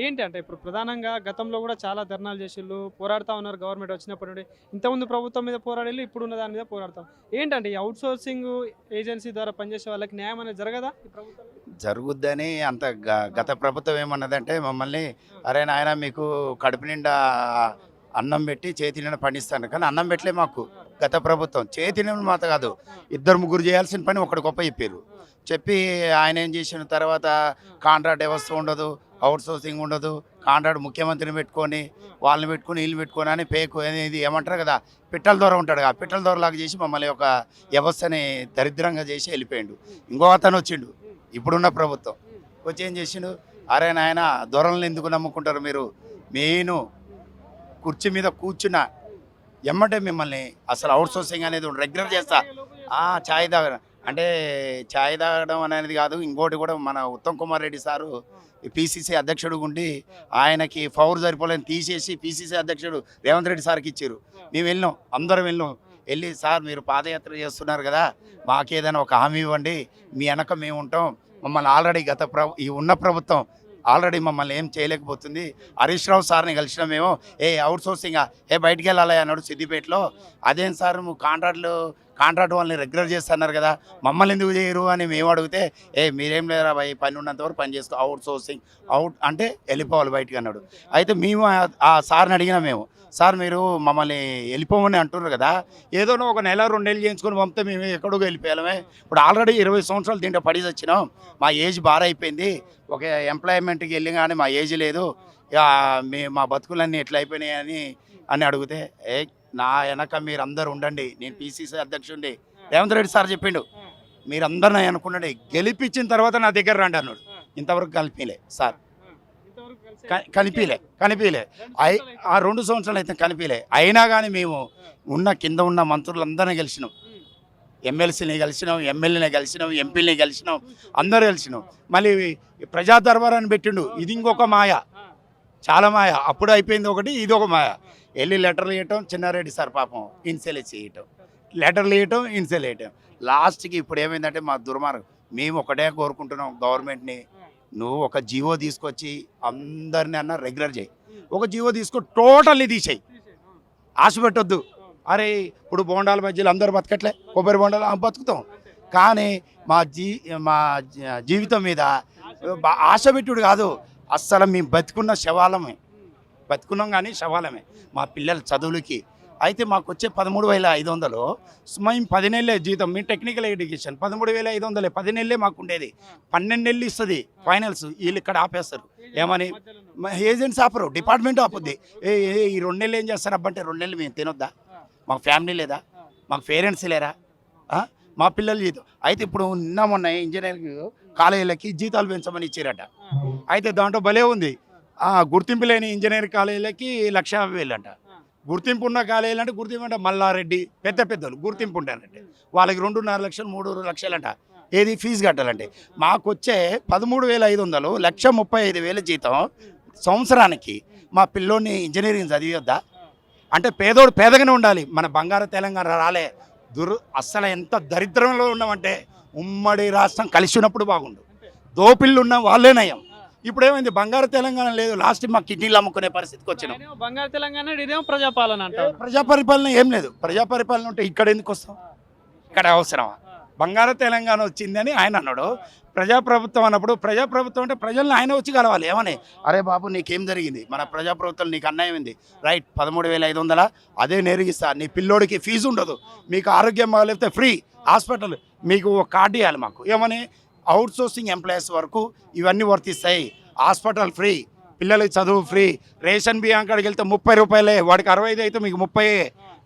ఏంటి అంటే ఇప్పుడు ప్రధానంగా గతంలో కూడా చాలా ధర్నాలు చేసిళ్ళు, పోరాడుతా ఉన్నారు గవర్నమెంట్ వచ్చినప్పటి నుండి. ఇంతకుముందు ప్రభుత్వం మీద పోరాడిళ్ళు, ఇప్పుడున్న దాని మీద పోరాడతాం. ఏంటంటే ఈ అవుట్‌సోర్సింగ్ ఏజెన్సీ ద్వారా పనిచేసే వాళ్ళకి న్యాయం అనేది జరగదా ఈ ప్రభుత్వంలో? జరుగుద్దని అంత గత ప్రభుత్వం ఏమన్నదంటే మమ్మల్ని, అరే నాయన మీకు కడుపు నిండా అన్నం పెట్టి చేతి నిండా పండిస్తాను, కానీ అన్నం పెట్టలే మాకు గత ప్రభుత్వం. చేతి నిండా మాత కాదు, ఇద్దరు ముగ్గురు చేయాల్సిన పని ఒకటి గొప్ప చెప్పారు. చెప్పి ఆయన ఏం చేసిన తర్వాత కాంట్రాక్ట్ వ్యవస్థ ఉండదు, అవుట్ సోర్సింగ్ ఉండదు, కాంట్రాక్ట్ ముఖ్యమంత్రిని పెట్టుకొని వాళ్ళని పెట్టుకొని వీళ్ళు పెట్టుకొని అని పేకు అనేది ఏమంటారు కదా, పిట్టల దొర ఉంటాడు, ఆ పిట్టల దొరలాగా చేసి మమ్మల్ని ఒక వ్యవస్థని దరిద్రంగా చేసి వెళ్ళిపోయిండు. ఇంకో అతను వచ్చిండు ఇప్పుడున్న ప్రభుత్వం, వచ్చి ఏం చేసిండు, అరే నాయన దొరలను ఎందుకు నమ్ముకుంటారు మీరు, మెయిన్ కుర్చీ మీద కూర్చున్న ఎమ్మటే మిమ్మల్ని అసలు అవుట్ సోర్సింగ్ అనేది రెగ్యులర్ చేస్తా. ఛాయ్ తాగడం అంటే ఛాయ్ తాగడం అనేది కాదు, ఇంకోటి కూడా మన ఉత్తమ్ కుమార్ రెడ్డి సారు పిసిసి అధ్యక్షుడు ఉండి ఆయనకి పవర్ సరిపోలేని తీసేసి పిసిసి అధ్యక్షుడు రేవంత్ రెడ్డి సార్కి ఇచ్చారు. మేము వెళ్ళినాం, అందరం వెళ్ళి సార్ మీరు పాదయాత్ర చేస్తున్నారు కదా, మాకేదైనా ఒక హామీ ఇవ్వండి, మీ వెనక మేము ఉంటాం. మమ్మల్ని ఆల్రెడీ ఈ ఉన్న ప్రభుత్వం ఆల్రెడీ మమ్మల్ని ఏం చేయలేకపోతుంది. హరీష్ రావు సార్ని కలిసిన మేము, అవుట్ సోర్సింగా బయటికి వెళ్ళాలి అన్నాడు సిద్దిపేటలో. అదేం సార్ కాంట్రాక్ట్ వాళ్ళని రెగ్యులర్ చేస్తున్నారు కదా, మమ్మల్ని ఎందుకు చేయరు అని మేము అడిగితే, మీరేం లేరా భయ్, పని ఉన్నంత వరకు పని చేస్తాం, అవుట్ సోర్సింగ్ అంటే వెళ్ళిపోవాలి బయటికి అన్నాడు. అయితే మేము ఆ సార్ని అడిగినా, మేము సార్ మీరు మమ్మల్ని వెళ్ళిపోమని అంటున్నారు కదా, ఏదో ఒక నెల 2 నెలలు చేయించుకొని పంపితే మేము ఎక్కడికో వెళ్ళిపోయామే. ఇప్పుడు ఆల్రెడీ 20 సంవత్సరాలు దీంట్లో పడి వచ్చినాం, మా ఏజ్ బాగా అయిపోయింది, ఒక ఎంప్లాయ్మెంట్కి వెళ్ళి కానీ మా ఏజ్ లేదు, ఇక మా బతుకులన్నీ ఎట్లా అయిపోయినాయి అని అడిగితే, నా వెనక మీరు అందరు ఉండండి, నేను పిసిసి అధ్యక్షుడి రేవంత్ రెడ్డి సార్ చెప్పిండు, మీరందరూ నా అనుకున్నాడు, గెలిపించిన తర్వాత నా దగ్గర రండి అన్నాడు. ఇంతవరకు కలిపిలే సార్, కనిపించలే ఆ 2 సంవత్సరాలు అయితే కనిపించలే. అయినా కానీ మేము కింద ఉన్న మంత్రులందరినీ గెలిచినాం, ఎమ్మెల్సీని కలిసినాం, ఎమ్మెల్యేని కలిసినాం, ఎంపీని కలిసినాం, అందరూ కలిసినాం. మళ్ళీ ప్రజా దర్బారాన్ని పెట్టిండు, ఇది ఇంకొక మాయ, చాలా మాయ. అప్పుడు అయిపోయింది ఒకటి, ఇది ఒక మాయ. వెళ్ళి లెటర్లు ఇవ్వటం, చిన్నారెడ్డి సార్ పాపం ఇన్సెల్ చేయటం, లెటర్లు ఇవ్వటం, ఇన్సెల్ వేయటం. లాస్ట్కి ఇప్పుడు ఏమైందంటే మా దుర్మార్గం, మేము ఒకటే కోరుకుంటున్నాం గవర్నమెంట్ని, నువ్వు ఒక జీవో తీసుకొచ్చి అందరినీ అన్న రెగ్యులర్ చేయి, ఒక జీవో తీసుకొని టోటల్లీ తీసేయి, ఆశ పెట్టొద్దు. అరే ఇప్పుడు బోండాల మధ్యలో అందరూ బతకట్లే, కొబ్బరి బోండాలు బతుకుతాం, కానీ మా జీవితం మీద ఆశ పెట్టుడు కాదు, అస్సలు మేము బతుకున్నాం కానీ శవాలమే మా పిల్లల చదువులకి. అయితే మాకు వచ్చే 13,500 మేము 10 నెలలే జీతం, మేము టెక్నికల్ ఎడ్యుకేషన్ 13,500 10 నెలలే మాకు ఉండేది. 12 నెలలు ఇస్తుంది ఫైనల్స్, వీళ్ళు ఇక్కడ ఆపేస్తారు. ఏమని ఏజెంట్స్ ఆపరు, డిపార్ట్మెంట్ ఆపుద్ది. ఈ 2 నెలలు ఏం చేస్తారు అబ్బంటే, 2 నెలలు మేము తినొద్దా, మాకు ఫ్యామిలీ లేదా, మాకు పేరెంట్స్ లేరా, మా పిల్లలు జీతం. అయితే ఇప్పుడు మొన్న ఇంజనీరింగ్ కాలేజీలకి జీతాలు పెంచమని ఇచ్చారట. అయితే దాంట్లో భలే ఉంది, గుర్తింపు లేని ఇంజనీరింగ్ కాలేజీలకి 1,50,000 అంట, గుర్తింపు ఉన్న కాలేజీలు అంటే గుర్తింపు అంటే మల్లారెడ్డి పెద్దలు గుర్తింపు ఉంటానంటే వాళ్ళకి 2.5 లక్షలు 3 లక్షలు అంట, ఏది ఫీజు కట్టాలంటే. మాకు వచ్చే 13,500 1,35,000 జీతం సంవత్సరానికి. మా పిల్లోని ఇంజనీరింగ్ చదివద్దా అంటే, పేదోడు పేదగానే ఉండాలి. మన బంగారు తెలంగాణ రాలే, అస్సలు ఎంత దరిద్రంలో ఉన్నామంటే, ఉమ్మడి రాష్ట్రం కలిసి ఉన్నప్పుడు బాగుండు, దోపిళ్ళు ఉన్న వాళ్ళే నయం. ఇప్పుడు ఏమైంది, బంగారు తెలంగాణ లేదు, లాస్ట్ మా కిడ్నీలు అమ్ముకునే పరిస్థితికి వచ్చినాం. బంగారు తెలంగాణ ఇదేమో ప్రజాపాలన అంటారు. ప్రజాపరిపాలన ఏం లేదు, ప్రజాపరిపాలన ఉంటే ఇక్కడ ఎందుకు వస్తాం, ఇక్కడ అవసరమా? బంగారు తెలంగాణ వచ్చిందని ఆయన అన్నాడు. ప్రజాప్రభుత్వం అన్నప్పుడు, ప్రజాప్రభుత్వం అంటే ప్రజల్ని ఆయన వచ్చి కలవాలి. ఏమని, అరే బాబు నీకేం జరిగింది, మన ప్రజాప్రభుత్వం నీకు అన్యాయం ఉంది, రైట్ 13,500 అదే నేర్గిస్తా, నీ పిల్లోడికి ఫీజు ఉండదు, మీకు ఆరోగ్యం బాగాలేకపోతే ఫ్రీ హాస్పిటల్, మీకు ఒక కార్డు ఇవ్వాలి మాకు. ఏమని, అవుట్ సోర్సింగ్ ఎంప్లాయీస్ వరకు ఇవన్నీ వర్తిస్తాయి, హాస్పిటల్ ఫ్రీ, పిల్లలకి చదువు ఫ్రీ, రేషన్ బియ్యం కాడికి వెళ్తే 30 రూపాయలే, వాడికి 65 అయితే మీకు 30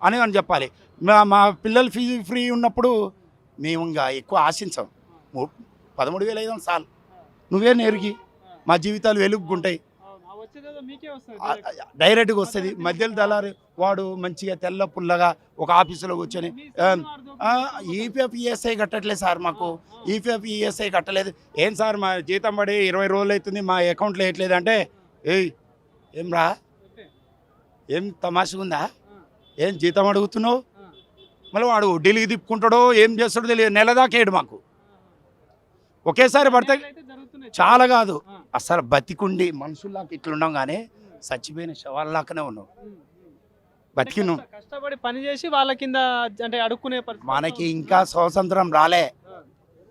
అని చెప్పాలి. మా పిల్లల ఫీజు ఫ్రీ ఉన్నప్పుడు మేము ఇంకా ఎక్కువ ఆశించాం. 13,500 చాలు, నువ్వే నేరుగి మా జీవితాలు వెలుగుంటాయి, డైరెక్ట్గా వస్తుంది. మధ్యలో దళారు వాడు మంచిగా తెల్ల పుల్లగా ఒక ఆఫీసులో కూర్చొని, ఈపీఎఫ్ ఈఎస్ఐ కట్టట్లేదు సార్, మాకు ఈపీఎఫ్ ఈఎస్ఐ కట్టలేదు. ఏం సార్ మా జీతం పడి 20 రోజులు అవుతుంది, మా అకౌంట్లో వేయట్లేదు అంటే, ఏం రా, ఏం తమాషగా ఉందా, ఏం జీతం అడుగుతున్నావు? మళ్ళీ వాడు ఢిల్లీకి తిప్పుకుంటాడో ఏం చేస్తాడో తెలియదు, నెల దాకా వేయడు మాకు. ఒకేసారి పడితే చాలా కాదు, అసలు బతికుండి మనుషుల్లాగా ఇట్లున్నాం కానీ చచ్చిపోయిన శవాల్లాగానే ఉన్నాం. బతికిను కష్టపడి పని చేసి వాళ్ళ కింద అంటే అడుక్కునే పరిస్థితి. మనకి ఇంకా స్వాతంత్రం రాలే.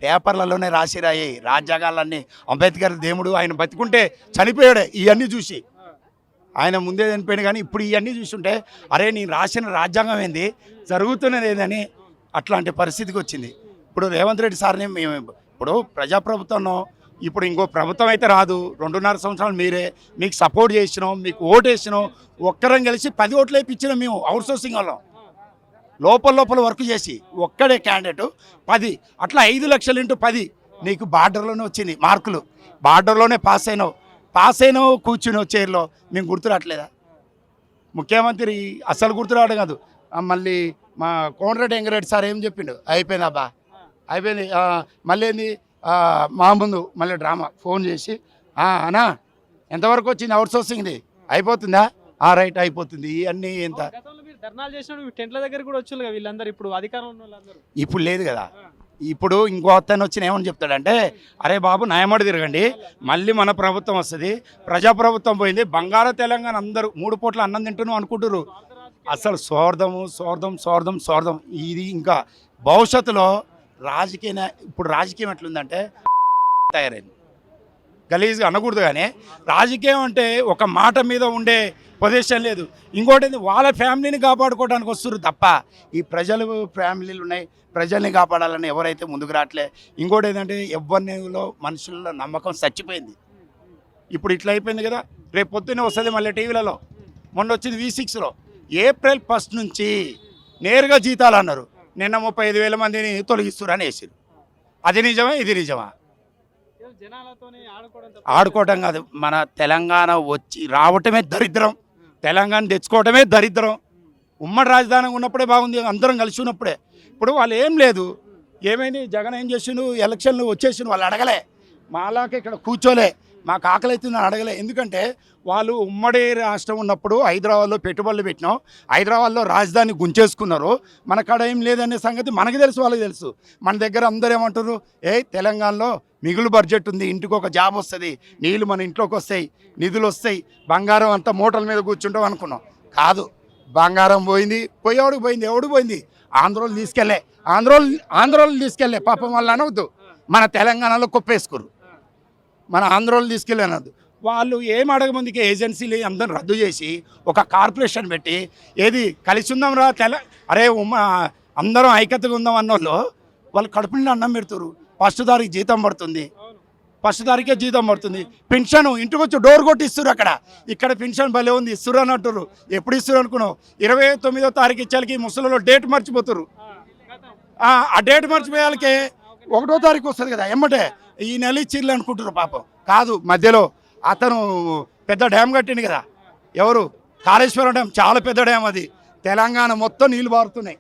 పేపర్లలోనే రాయి రాజ్యాంగాలన్నీ. అంబేద్కర్ దేవుడు ఆయన బతికుంటే చనిపోయాడే ఇవన్నీ చూసి. ఆయన ముందే చనిపోయాడు కానీ ఇప్పుడు ఇవన్నీ చూస్తుంటే అరే నేను రాసిన రాజ్యాంగం ఏంది జరుగుతున్నది ఏందని అట్లాంటి పరిస్థితికి వచ్చింది. ఇప్పుడు రేవంత్ రెడ్డి సార్ని మేము ఇప్పుడు ప్రజాప్రభుత్వంలో ఇప్పుడు ఇంకో ప్రభుత్వం అయితే రాదు. 2.5 సంవత్సరాలు మీరే మీకు సపోర్ట్ చేసినాం, మీకు ఓటు వేసినాం. ఒక్కరం కలిసి 10 ఓట్లు వేయించినాం మేము అవుట్ సోర్సింగ్ వాళ్ళం. లోపల వర్క్ చేసి ఒక్కడే క్యాండిడేట్ 10 అట్లా 5 లక్షలు ఇంటూ 10 నీకు బార్డర్లోనే వచ్చింది మార్కులు. బార్డర్లోనే పాస్ అయినావు కూర్చుని చైర్లో. మేము గుర్తురాట్లేదా? ముఖ్యమంత్రి అసలు గుర్తురావడం కాదు. మళ్ళీ మా కోమటిరెడ్డి వెంకరెడ్డి సార్ ఏం చెప్పిండు, అయిపోయింది అబ్బా అయిపోయింది. మళ్ళీ ఏంది మా ముందు మళ్ళీ డ్రామా ఫోన్ చేసి అన్నా ఎంతవరకు వచ్చింది అవుట్ సోర్సింగ్ది అయిపోతుందా? రైట్ అయిపోతుంది. ఇవన్నీ ఎంత ధర్నాలు చేసినప్పుడు టెంట్ల దగ్గర కూడా వచ్చారు కదా వీళ్ళందరూ, ఇప్పుడు అధికారంలో ఉన్న వాళ్ళందరూ. ఇప్పుడు లేదు కదా. ఇప్పుడు ఇంకో అతను వచ్చిన ఏమని చెప్తాడంటే అరే బాబు న్యాయమడి తిరగండి, మళ్ళీ మన ప్రభుత్వం వస్తుంది. ప్రజాప్రభుత్వం పోయింది, బంగారు తెలంగాణ అందరూ 3 పూట్ల అన్నం తింటున్నాం అనుకుంటారు. అసలు స్వార్థం. ఇది ఇంకా భవిష్యత్తులో ఇప్పుడు రాజకీయం ఎట్లుందంటే తయారైంది. గలీజ్గా అనకూడదు కానీ రాజకీయం అంటే ఒక మాట మీద ఉండే పొజిషన్ లేదు. ఇంకోటి వాళ్ళ ఫ్యామిలీని కాపాడుకోవడానికి వస్తారు తప్ప ఈ ప్రజలు ఫ్యామిలీలు ఉన్నాయి, ప్రజల్ని కాపాడాలని ఎవరైతే ముందుకు రావట్లే. ఇంకోటి ఏంటంటే ఎవరిలో మనుషుల్లో నమ్మకం చచ్చిపోయింది. ఇప్పుడు ఇట్లా అయిపోయింది కదా. రేపు పొద్దున్నే వస్తుంది మళ్ళీ టీవీలలో. మొన్న వచ్చింది V6లో ఏప్రిల్ 1 నుంచి నేరుగా జీతాలు అన్నారు. నిన్న 35,000 మందిని తొలగిస్తారు అని వేసారు. అది నిజమా ఇది నిజమా? ఆడుకోవటం కాదు, మన తెలంగాణ వచ్చి రావటమే దరిద్రం, తెలంగాణ తెచ్చుకోవటమే దరిద్రం. ఉమ్మడి రాజధాని ఉన్నప్పుడే బాగుంది, అందరం కలిసి ఉన్నప్పుడే. ఇప్పుడు వాళ్ళు ఏం లేదు, ఏమైంది జగన్ ఏం చేసిండు, ఎలక్షన్లు వచ్చేసిండు, వాళ్ళు అడగలే. మాలాకి ఇక్కడ కూర్చోలే, మాకు ఆకలి అవుతుంది అడగలే. ఎందుకంటే వాళ్ళు ఉమ్మడి రాష్ట్రం ఉన్నప్పుడు హైదరాబాద్లో పెట్టుబడులు పెట్టినాం, హైదరాబాద్లో రాజధాని గుంచేసుకున్నారు. మన కాడ ఏం లేదనే సంగతి మనకు తెలుసు, వాళ్ళకి తెలుసు. మన దగ్గర అందరూ ఏమంటారు, తెలంగాణలో మిగులు బడ్జెట్ ఉంది, ఇంటికి ఒక జాబ్ వస్తుంది, నీళ్ళు మన ఇంట్లోకి వస్తాయి, నిధులు వస్తాయి, బంగారం అంతా మూటల మీద కూర్చుంటాం అనుకున్నాం. కాదు, బంగారం పోయింది, ఎవడు పోయింది? ఆంధ్రోళ్ళు తీసుకెళ్ళే పాపం వాళ్ళు అనవద్దు. మన తెలంగాణలో కుప్పేసుకోరు, మన ఆంధ్రోళ్ళు తీసుకెళ్ళి అనవద్దు. వాళ్ళు ఏం అడగమందికి ఏజెన్సీలు అందరూ రద్దు చేసి ఒక కార్పొరేషన్ పెట్టి ఏది కలిసి ఉందాం రా అరే అందరం ఐక్యతగా ఉందాం అన్నోళ్ళు వాళ్ళు కడుపు నిండా అన్నం పెడతారు. ఫస్ట్ తారీఖు జీతం పడుతుంది, ఫస్ట్ తారీఖే జీతం పడుతుంది. పెన్షన్ ఇంటికి వచ్చి డోర్ కొట్టి ఇస్తారు. ఇక్కడ పెన్షన్ భలే ఉంది ఇస్తారు అని అంటారు. ఎప్పుడు ఇస్తారు అనుకున్నావు? 29వ తారీఖు ఇచ్చేకి ముసలిలో డేట్ మర్చిపోతారు. ఆ డేట్ మర్చిపోయాలకే 1వ తారీఖు వస్తుంది కదా, ఎమ్మటే ఈ నెల ఇచ్చిర్లు అనుకుంటారు. పాపం కాదు, మధ్యలో అతను పెద్ద డ్యామ్ కట్టిండు కదా, ఎవరు? కాళేశ్వరం డ్యామ్, చాలా పెద్ద డ్యామ్ అది. తెలంగాణ మొత్తం నీళ్ళు బారుతున్నాయి.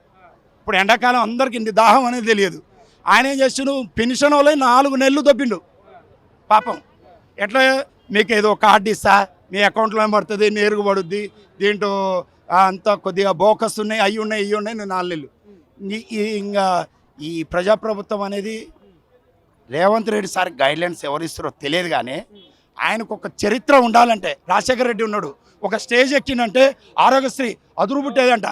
ఇప్పుడు ఎండాకాలం అందరికి ఇంత దాహం అనేది తెలియదు. ఆయన ఏం చేస్తుండు, పెన్షన్ వాళ్ళే 4 నెలలు దొబ్బిండు పాపం. ఎట్లా మీకు ఏదో కార్డు ఇస్తా, మీ అకౌంట్లో పడుతుంది, నేరుగా పడుద్ది, దీంట్లో అంతా కొద్దిగా బోకస్ ఉన్నాయి, అవి ఉన్నాయి 4 నెలలు. ఇంకా ఈ ప్రజాప్రభుత్వం అనేది రేవంత్ రెడ్డి సార్ గైడ్లైన్స్ ఎవరు ఇస్తారో తెలియదు కానీ ఆయనకు ఒక చరిత్ర ఉండాలంటే, రాజశేఖర రెడ్డి ఉన్నాడు, ఒక స్టేజ్ ఎక్కిందంటే ఆరోగ్యశ్రీ అదురుబుట్టేదంట.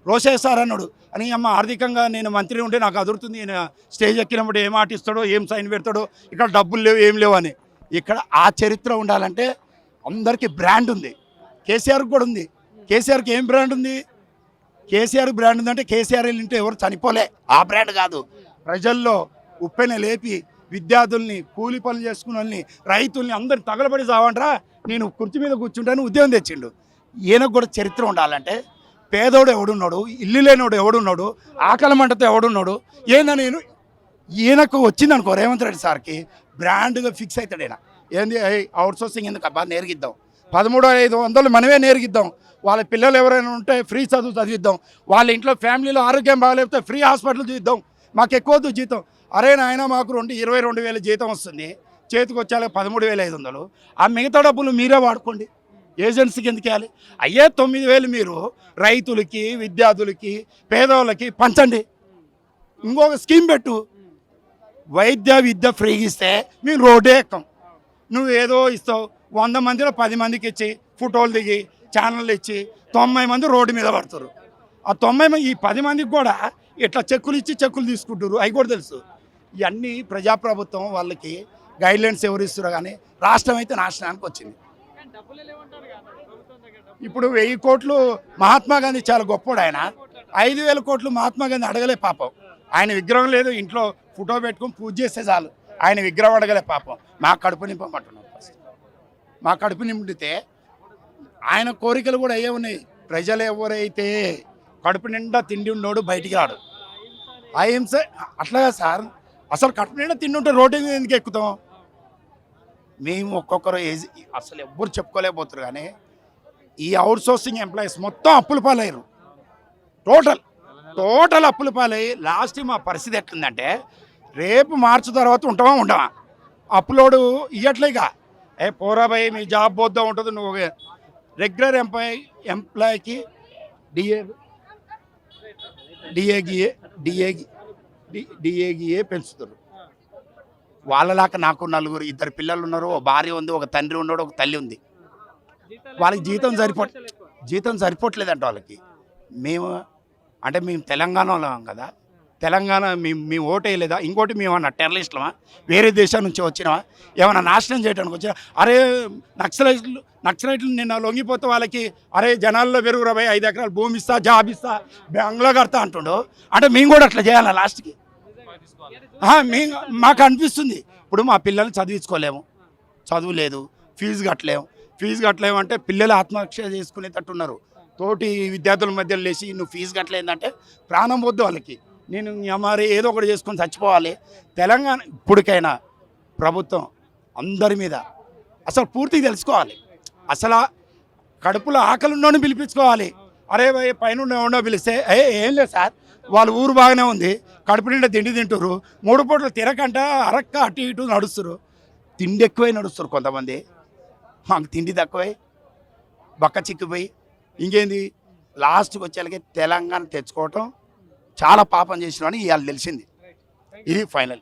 రోషయ్య సార్ అన్నాడు, అని అమ్మ ఆర్థికంగా నేను మంత్రి ఉంటే నాకు అదురుతుంది, నేను స్టేజ్ ఎక్కినప్పుడు ఏం మాట ఇస్తాడో, ఏం సైన్ పెడతాడో, ఇక్కడ డబ్బులు లేవు ఏం లేవు అని. ఇక్కడ ఆ చరిత్ర ఉండాలంటే అందరికీ బ్రాండ్ ఉంది, కేసీఆర్కి కూడా ఉంది. కేసీఆర్కి ఏం బ్రాండ్ ఉంది? కేసీఆర్ బ్రాండ్ ఉందంటే కేసీఆర్ ఇంటే ఎవరు చనిపోలే, ఆ బ్రాండ్ కాదు. ప్రజల్లో ఉప్పెన లేపి విద్యార్థుల్ని, కూలి పనులు చేసుకున్న వాళ్ళని, రైతుల్ని అందరిని తగలబడి చావంటారా, నేను కుర్చీ మీద కూర్చుంటాను ఉద్యోగం తెచ్చిండు. ఈయనకు కూడా చరిత్ర ఉండాలంటే పేదోడు ఎవడున్నాడు, ఇల్లు లేనివాడు ఎవడున్నాడు, ఆకలి మంటతో ఎవడున్నాడు ఏందని ఈయనకు వచ్చిందనుకో రేవంత్ రెడ్డి సార్కి బ్రాండ్గా ఫిక్స్ అవుతాడు. ఈయన ఏంది అవుట్ సోర్సింగ్ ఎందుకు అబ్బా, నేర్గిద్దాం 13,500 మనమే నేర్గిద్దాం. వాళ్ళ పిల్లలు ఎవరైనా ఉంటే ఫ్రీ చదువు చదివిద్దాం, వాళ్ళ ఇంట్లో ఫ్యామిలీలో ఆరోగ్యం బాగాలేకపోతే ఫ్రీ హాస్పిటల్ చూద్దాం, మాకు ఎక్కువ జీతం. అరే నాయన మాకు 22,000 జీతం వస్తుంది, చేతికి వచ్చాక 13,500. ఆ మిగతా డబ్బులు మీరే వాడుకోండి, ఏజెన్సీకి ఎందుకు ఇవ్వాలి? అయ్యే 9,000 మీరు రైతులకి, విద్యార్థులకి, పేదవాళ్ళకి పంచండి. ఇంకొక స్కీమ్ పెట్టు, వైద్య విద్య ఫ్రీగా ఇస్తే మేము రోడ్డే ఎక్కం. నువ్వు ఏదో ఇస్తావు, 100 మందిలో 10 మందికి ఇచ్చి ఫోటోలు దిగి ఛానళ్ళు ఇచ్చి 90 మంది రోడ్డు మీద పడతారు. ఆ 90 మంది, ఈ 10 మందికి కూడా ఇట్లా చెక్కులు ఇచ్చి చెక్కులు తీసుకుంటారు, అవి కూడా తెలుసు. ఇవన్నీ ప్రజాప్రభుత్వం వాళ్ళకి గైడ్లైన్స్ ఎవరు ఇస్తారో కానీ రాష్ట్రం అయితే నాశనానికి వచ్చింది. ఇప్పుడు 1000 కోట్లు మహాత్మా గాంధీ చాలా గొప్పోడు. ఆయన 5000 కోట్లు మహాత్మా గాంధీ అడగలే పాపం. ఆయన విగ్రహం లేదు, ఇంట్లో ఫోటో పెట్టుకొని పూజ చేస్తే చాలు. ఆయన విగ్రహం అడగలే పాపం. మా కడుపు నింపమంటున్నాం. ఫస్ట్ మా కడుపు నింపితే ఆయన కోరికలు కూడా అయ్యే ఉన్నాయి. ప్రజలు ఎవరైతే కడుపు నిండా తిండి ఉన్నోడు బయటికి రాడు. అహింస అట్లాగా సార్. అసలు కడుపు నిండా తిండి ఉంటే రోడ్డు మీద ఎందుకు ఎక్కుతాం? మేము ఒక్కొక్కరు అసలు ఎవ్వరు చెప్పుకోలేకపోతారు. కానీ ఈ అవుట్ సోర్సింగ్ ఎంప్లాయీస్ మొత్తం అప్పుల పాలయ్యారు. టోటల్ అప్పుల పాలయ్యి లాస్ట్ మా పరిస్థితి ఎట్లుందంటే, రేపు మార్చి తర్వాత ఉంటామా ఉండమా, అప్లోడు ఇవ్వట్లేక పోరాబాయ్ మీ జాబ్ పోద్దా ఉంటుంది. నువ్వు రెగ్యులర్ ఎంప్లాయీకి డిఏగిఏ పెంచుతారు. వాళ్ళలాగా నాకు 2 పిల్లలు ఉన్నారు, ఒక భార్య ఉంది, ఒక తండ్రి ఉన్నాడు, ఒక తల్లి ఉంది. వాళ్ళకి జీతం సరిపోవట్లేదంట వాళ్ళకి. మేము తెలంగాణలో కదా, తెలంగాణ మేము ఓటు వేయలేదా? ఇంకోటి మేము ఏమన్నా టెర్రరిస్టులమా? వేరే దేశం నుంచి వచ్చినామా? ఏమైనా నాశనం చేయడానికి వచ్చినా? అరే నక్సలైట్లు నిన్న లొంగిపోతే వాళ్ళకి అరే జనాల్లో పెరుగురా భయ్, 5 ఎకరాలు భూమి ఇస్తా, జాబ్ ఇస్తా, బంగ్లా కడతా అంటుండు. అంటే మేము కూడా అట్లా చేయాలా లాస్ట్కి? మాకు అనిపిస్తుంది. ఇప్పుడు మా పిల్లల్ని చదివించుకోలేము, చదువు లేదు, ఫీజు కట్టలేము అంటే పిల్లలు ఆత్మహత్య చేసుకునేటట్టున్నారు. తోటి విద్యార్థుల మధ్య లేచి నువ్వు ఫీజు కట్టలేదంటే ప్రాణం వద్దు వాళ్ళకి. నేను మరి ఏదో ఒకటి చేసుకొని చచ్చిపోవాలి. తెలంగాణ ఇప్పటికైనా ప్రభుత్వం అందరి మీద అసలు పూర్తిగా తెలుసుకోవాలి. అసలు కడుపులో ఆకలి ఉన్నోని పిలిపించుకోవాలి. అరే పైన ఉండో పిలిస్తే ఏం లేదు సార్, వాళ్ళ ఊరు బాగానే ఉంది, కడుపు నిండా తిండి తింటారు, 3 పూటలు తిరగంట అరక్క అటు ఇటు నడుస్తారు. తిండి ఎక్కువై నడుస్తారు కొంతమంది. మాకు తిండి తక్కువై బక్క చిక్కిపోయి ఇంకేంది లాస్ట్కి వచ్చేళ్ళకి తెలంగాణ తెచ్చుకోవటం చాలా పాపం చేసిన అని ఇవాళ తెలిసింది. ఇది ఫైనల్.